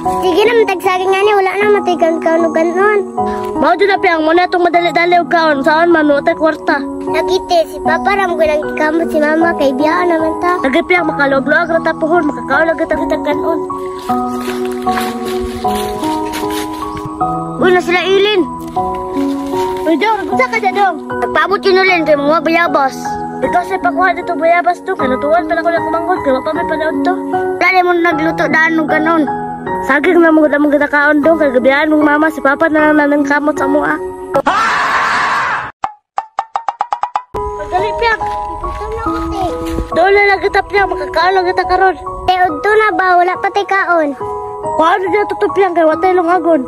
Sige naman, tagsaging nga niya, wala na matigan kaunugan nun. Mao dyan na piyang, muna itong madali-dali o kaon. Saan man, utay kwarta. Nagite, si Papa Ram ko lang ikamot si Mama, kay biyaan naman ta. Lagi piyang, makalog-log na tapuhon, makakaon lang kita kanon. Uy, na sila Ilin. Uy, Dong, nagpunta ka dyan, Dong. Nagpaabot yun ulit, kay mga bayabas. Ikaw sa'y pagkuha dito, bayabas to. Kanutuan pala ko lang kumanggol, kaya pa may panood to. Dali mo nagluto daan nung ganon. Saging na mga damang ginakaon, Dong. Kagabihan mong mama, si Papa na lang kamot sa mua. Pagdali, piyang. Ito na uti. Doon lang kita, piyang. Makakaon lang kita karon. Udto na ba? Wala pati kaon. Paano dyan tutupiyang, kaya watay lang agon.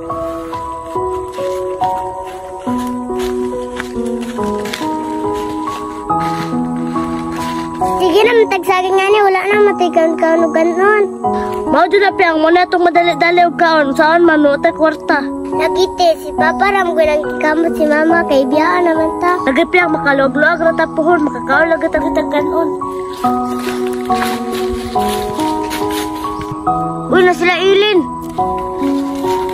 Sige naman, tagsaging nga niya, wala na matigan kaunugan nun. Mao dyan na piyang, muna itong madali-dali o kaon. Saan man, utay kwarta. Nagite, si Papa Ram ko lang ikamot si Mama, kay biyaan naman ta. Lagi piyang, makalog-log na tapuhon, makakaon lang kita kanon. Uy, na sila Ilin.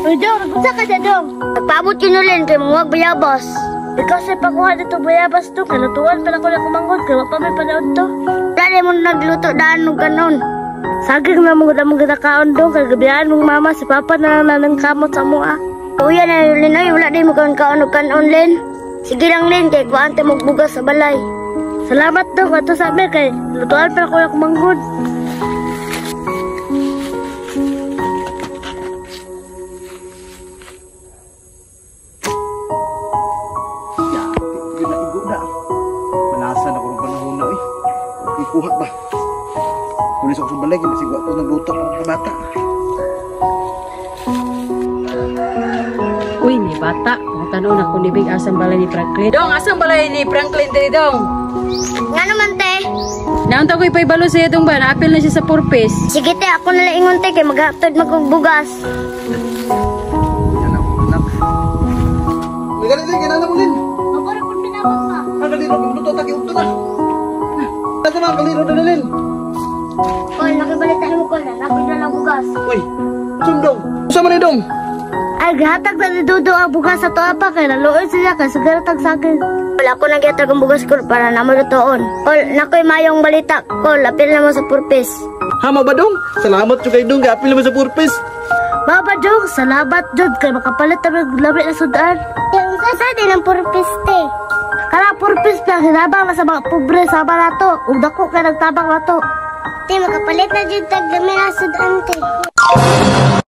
Uy, Dong, nagpunta ka dyan, Dong. Nagpaabot yun ulit, kay mga bayabas. Ikaw sa'y pagkuha dito, bayabas to. Kanutuan pala ko lang kumanggol, kaya pa may panood to. Dali mo nagluto daan nung ganon. Saging na mga damang ginakaon, Dong. Kagabihan mong mama, si Papa na lang kamot sa mua. Uy, na Lin, ay, wala din mo kaon Lin. Sige lang Lin, kay kuwante magbugas sa balay. Salamat, Dong. Ato sabi kay lutuan pala ko lang kumanggol. Manasan ako ng panahon na eh. Ikuha ba? Tulis ako sa balay, masigwa ko nagluto ng bata. Uy, ni bata. Matanaw na kung nibig asang balay ni Franklin. Dong, asang balay ni Franklin diri dong? Nga naman te. Naunta ko ipaibalo sa'yo dong ba? Naapil na siya sa purpose. Sige te, ako nalang ingon te, kay maghatod magbugas. Yan ako, anak. May galit din, kinana mo Lin. Ako rin kung pinabot ka. Kaliro, luto, takiugto na. Nasa mga kaliro na Lin. Kol, nakibalitan mo Kol, napid na lang bugas. Uy, sundong. Saan man dong? Ay, gihatag na ni Dudo ang bugas sa toa pa. Kaya naluoy siya, kaya sagaratag saging. Wala ko nagyatag ang bugas Kol para na malutoon. Kol, nakoy mayong balita. Kol, apil na mo sa purpose. Hama ba dong? Salamat ko kay dong, gapil naman sa purpose. Baba, Dong. Salamat, Jod. Kaya makapalit na labi na sudan. Yung sa din ang purpose te. Kala purpose na hinabang na sa mga pobre sa barato. Ug dako kay nagtabang na to. Te, makapalit na dyan tag dami na sudan te.